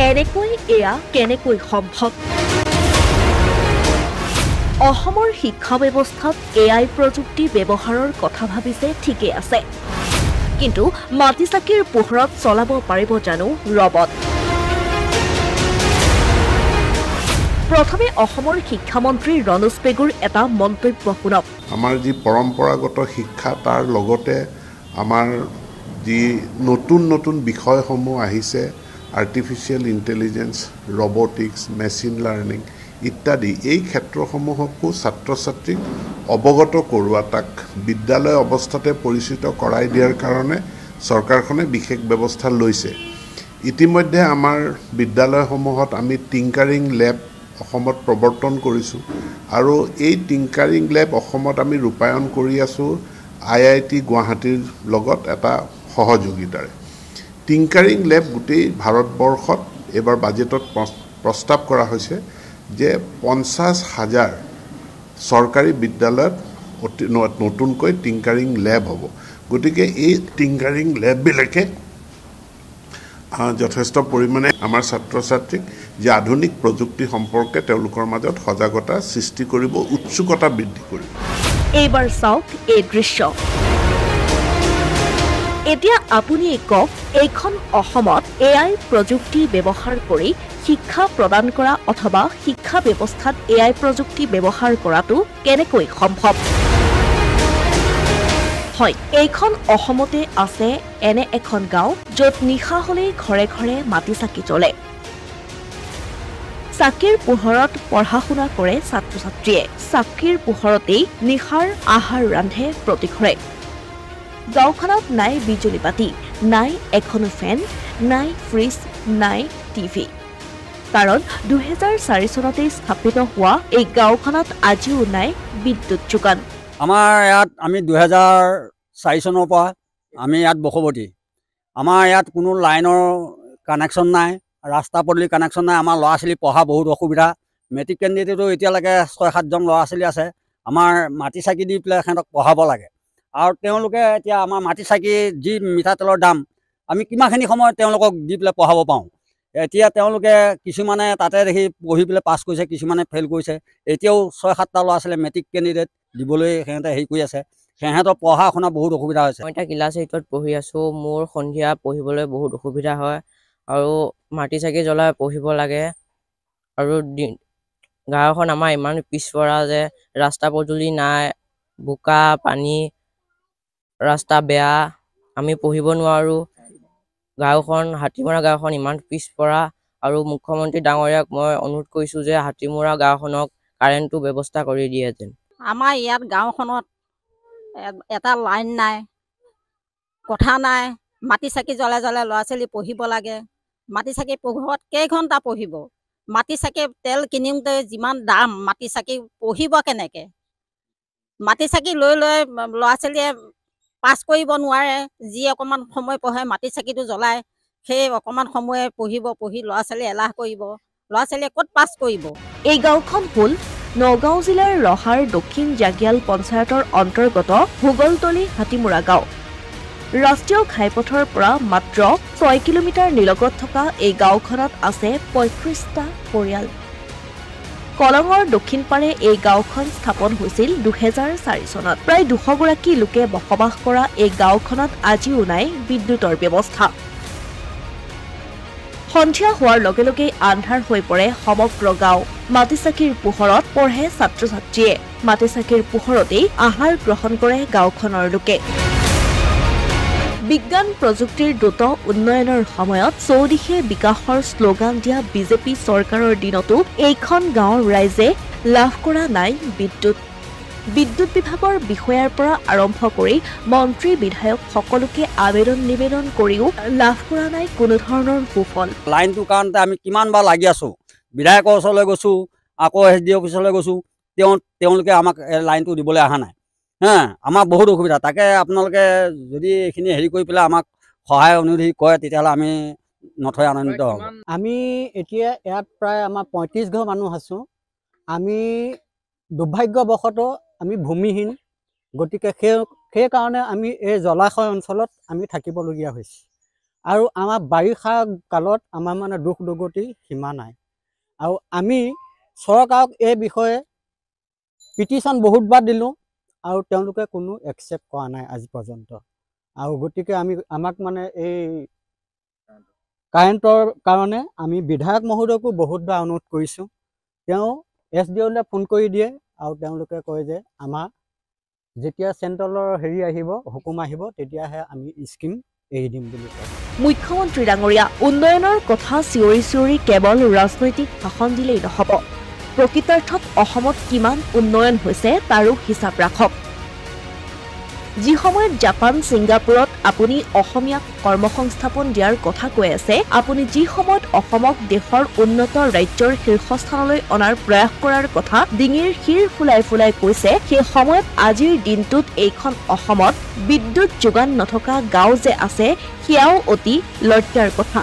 এনেকৈ এয়া কেনেকৈ সম্ভৱ? অসমৰ শিক্ষা ব্যৱস্থাত AI প্ৰযুক্তি ব্যৱহাৰৰ কথা ভাবিছে ঠিকেই আছে, কিন্তু মাটিচাকিৰ পোহৰত চলাব পাৰিব জানো ৰবট? প্ৰথমে অসমৰ শিক্ষামন্ত্ৰী ৰণোজ পেগুৰ এটা মন্তব্য শুনক। আমাৰ যি পৰম্পৰাগত শিক্ষা তাৰ লগতে আমাৰ যি নতুন নতুন বিষয়সমূহ আহিছে, artificial intelligence, robotics, machine learning ইত্যাদি, এই ক্ষেত্ৰসমূহকো ছাত্ৰ ছাত্ৰীক অৱগত কৰোৱা, তাক বিদ্যালয় অৱস্থাতে পৰিচিত কৰাই দিয়াৰ কাৰণে চৰকাৰখনে বিশেষ ব্যৱস্থা লৈছে। ইতিমধ্যে আমাৰ বিদ্যালয়সমূহত আমি টিংকাৰিং লেব অসমত প্ৰৱৰ্তন কৰিছোঁ আৰু এই টিংকাৰিং লেব অসমত আমি ৰূপায়ণ কৰি আছোঁ IIT গুৱাহাটীৰ লগত এটা সহযোগিতাৰে। টিংকাৰিং লেব গোটেই ভাৰতবৰ্ষত এইবাৰ বাজেটত প্ৰস্তাৱ কৰা হৈছে যে 50,000 চৰকাৰী বিদ্যালয়ত নতুনকৈ টিংকাৰিং লেব হ'ব। গতিকে এই টিংকাৰিং লেববিলাকে যথেষ্ট পৰিমাণে আমাৰ ছাত্ৰ ছাত্ৰীক যে আধুনিক প্ৰযুক্তি সম্পৰ্কে তেওঁলোকৰ মাজত সজাগতা সৃষ্টি কৰিব, উৎসুকতা বৃদ্ধি কৰিব। এইবাৰ চাওক এই দৃশ্য। এতিয়া আপুনি কওক, এইখন অসমত AI প্ৰযুক্তি ব্যৱহাৰ কৰি শিক্ষা প্ৰদান কৰা অথবা শিক্ষা ব্যৱস্থাত AI প্ৰযুক্তি ব্যৱহাৰ কৰাটো কেনেকৈ সম্ভৱ? হয়, এইখন অসমতে আছে এনে এখন গাঁও য'ত নিশা হ'লেই ঘৰে ঘৰে মাটিচাকি জ্বলে। চাকিৰ পোহৰত পঢ়া শুনা কৰে ছাত্ৰ ছাত্ৰীয়ে। চাকিৰ পোহৰতেই নিশাৰ আহাৰ ৰান্ধে প্ৰতিঘৰে। গাঁওখনত নাই বিজুলী বাতি, নাই এখনো ফেন, নাই ফ্ৰিজ, নাই টিভি। কাৰণ 2004 চনতেই স্থাপিত হোৱা এই গাঁওখনত আজিও নাই বিদ্যুৎ যোগান। আমাৰ ইয়াত আমি 2004 চনৰ পৰা আমি ইয়াত বসৱতী। আমাৰ ইয়াত কোনো লাইনৰ কানেকশ্যন নাই, ৰাস্তা পদূলি কানেকশ্যন নাই। আমাৰ ল'ৰা ছোৱালী পঢ়া বহুত অসুবিধা। মেট্ৰিক কেণ্ডিডেটো এতিয়ালৈকে 6-7জন ল'ৰা ছোৱালী আছে। আমাৰ মাটি চাকি দি পেলাই সিহঁতক পঢ়াব লাগে আৰু তেওঁলোকে এতিয়া আমাৰ মাটি চাকি যি মিঠাতেলৰ দাম, আমি কিমানখিনি সময়ত তেওঁলোকক দি পেলাই পঢ়াব পাৰোঁ। এতিয়া তেওঁলোকে কিছুমানে তাতে দেখি পঢ়ি পেলাই পাছ কৰিছে, কিছুমানে ফেইল কৰিছে। এতিয়াও 6-7টা ল'ৰা ছোৱালীয়ে মেট্ৰিক কেণ্ডিডেট দিবলৈ সিহঁতে হেৰি কৰি আছে। সিহঁতৰ পঢ়া শুনা বহুত অসুবিধা হৈছে। মই এতিয়া ক্লাছ 8ত পঢ়ি আছোঁ। মোৰ সন্ধিয়া পঢ়িবলৈ বহুত অসুবিধা হয় আৰু মাটি চাকি জ্বলাই পঢ়িব লাগে। আৰু গাঁওখন আমাৰ ইমান পিছপৰা যে ৰাস্তা পদূলি নাই, বোকা পানী, ৰাস্তা বেয়া, আমি পঢ়িব নোৱাৰোঁ। গাঁওখন, হাতীমৰা গাঁওখন ইমান পিছপৰা আৰু মুখ্যমন্ত্ৰী ডাঙৰীয়াক মই অনুৰোধ কৰিছোঁ যে হাতীমৰা গাঁওখনক কাৰেণ্টটো ব্যৱস্থা কৰি দিয়ে যেন। আমাৰ ইয়াত গাঁওখনত এটা লাইন নাই, কথা নাই। মাটি চাকি জ্বলাই জ্বলাই ল'ৰা ছোৱালী পঢ়িব লাগে। মাটি চাকি পোহৰত কেইঘণ্টা পঢ়িব? মাটি চাকি তেল কিনোতে যিমান দাম, মাটি চাকি পঢ়িব কেনেকৈ? মাটি চাকি লৈ লৈ ল'ৰা ছোৱালীয়ে পাছ কৰিব নোৱাৰে। যি অকণমান সময় পঢ়ে মাটি চাকিটো জ্বলাই সেই অকণমান সময়ে পঢ়ি ল'ৰা ছোৱালীয়ে এলাহ কৰিব। ল'ৰা ছোৱালীয়ে ক'ত পাছ কৰিব? এই গাঁওখন হ'ল নগাঁও জিলাৰ ৰহাৰ দক্ষিণ জাগিয়াল পঞ্চায়তৰ অন্তৰ্গত ভূগলতলী হাতীমৰা গাঁও। ৰাষ্ট্ৰীয় ঘাইপথৰ পৰা মাত্ৰ 6 কিলোমিটাৰ নিলগত থকা এই গাঁওখনত আছে 35টা পৰিয়াল। কলঙৰ দক্ষিণ পাৰে এই গাঁওখন স্থাপন হৈছিল 2004 চনত। প্ৰায় 200 গৰাকী লোকে বসবাস কৰা এই গাঁওখনত আজিও নাই বিদ্যুতৰ ব্যৱস্থা। সন্ধিয়া হোৱাৰ লগে লগেই আন্ধাৰ হৈ পৰে সমগ্ৰ গাঁও। মাটিচাকিৰ পোহৰত পঢ়ে ছাত্ৰ ছাত্ৰীয়ে। মাটিচাকিৰ পোহৰতেই আহাৰ গ্ৰহণ কৰে গাঁওখনৰ লোকে। বিজ্ঞান প্ৰযুক্তিৰ দ্ৰুত উন্নয়নৰ সময়ত চৌদিশে বিকাশৰ শ্লোগান দিয়া বিজেপি চৰকাৰৰ দিনতো এইখন গাঁৱৰ ৰাইজে লাভ কৰা নাই বিদ্যুৎ। বিদ্যুৎ বিভাগৰ বিষয়াৰ পৰা আৰম্ভ কৰি মন্ত্ৰী বিধায়ক সকলোকে আবেদন নিবেদন কৰিও লাভ কৰা নাই কোনো ধৰণৰ সুফল। লাইনটোৰ কাৰণতে আমি কিমানবাৰ লাগি আছোঁ। বিধায়কৰ ওচৰলৈ গৈছোঁ, আকৌ SD অফিচলৈ গৈছোঁ, তেওঁলোকে আমাক লাইনটো দিবলৈ অহা নাই। আমাৰ বহুত অসুবিধা। তাকে আপোনালোকে যদি এইখিনি হেৰি কৰি পেলাই আমাক সহায় অনুৰোধ কৰে তেতিয়াহ'লে আমি নথৈ আনন্দিত হ'ম। আমি এতিয়া ইয়াত প্ৰায় আমাৰ 35 ঘৰ মানুহ আছোঁ। আমি দুৰ্ভাগ্যবশতঃ আমি ভূমিহীন, গতিকে সেইকাৰণে আমি এই জলাশয় অঞ্চলত আমি থাকিবলগীয়া হৈছে। আৰু আমাৰ বাৰিষা কালত আমাৰ মানে দুখ দুৰ্গতি সীমা নাই আৰু আমি চৰকাৰক এই বিষয়ে পিটিশ্যন বহুতবাৰ দিলোঁ আৰু তেওঁলোকে কোনো একচেপ্ট কৰা নাই আজি পৰ্যন্ত আৰু গতিকে আমাক মানে এই কাৰেণ্টৰ কাৰণে আমি বিধায়ক মহোদয়কো বহুতবাৰ অনুৰোধ কৰিছোঁ তেওঁ SDOলৈ ফোন কৰি দিয়ে আৰু তেওঁলোকে কয় যে আমাৰ যেতিয়া চেণ্ট্ৰেলৰ হেৰি আহিব হুকুম আহিব তেতিয়াহে আমি স্কিম এৰি দিম বুলি কয় মুখ্যমন্ত্ৰী ডাঙৰীয়া উন্নয়নৰ কথা চিঞৰি চিঞৰি কেৱল ৰাজনৈতিক ভাষণ দিলেই নহ'ব প্ৰকৃতাৰ্থত অসমত কিমান উন্নয়ন হৈছে তাৰো হিচাপ ৰাখক যি সময়ত জাপান ছিংগাপুৰত আপুনি অসমীয়াক কৰ্মসংস্থাপন দিয়াৰ কথা কৈ আছে আপুনি যি সময়ত অসমক দেশৰ উন্নত ৰাজ্যৰ শীৰ্ষস্থানলৈ অনাৰ প্ৰয়াস কৰাৰ কথা ডিঙিৰ শিৰ ফুলাই ফুলাই কৈছে সেই সময়ত আজিৰ দিনটোত এইখন অসমত বিদ্যুৎ যোগান নথকা গাঁও যে আছে সেয়াও অতি লজ্জাৰ কথা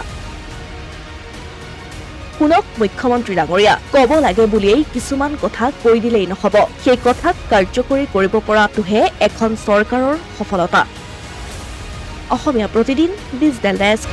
শুনক মুখ্যমন্ত্ৰী ডাঙৰীয়া ক'ব লাগে বুলিয়েই কিছুমান কথা কৈ দিলেই নহ'ব সেই কথাক কাৰ্যকৰী কৰিব পৰাটোহে এখন চৰকাৰৰ সফলতা অসমীয়া প্ৰতিদিন ডিজিটেল ডেস্ক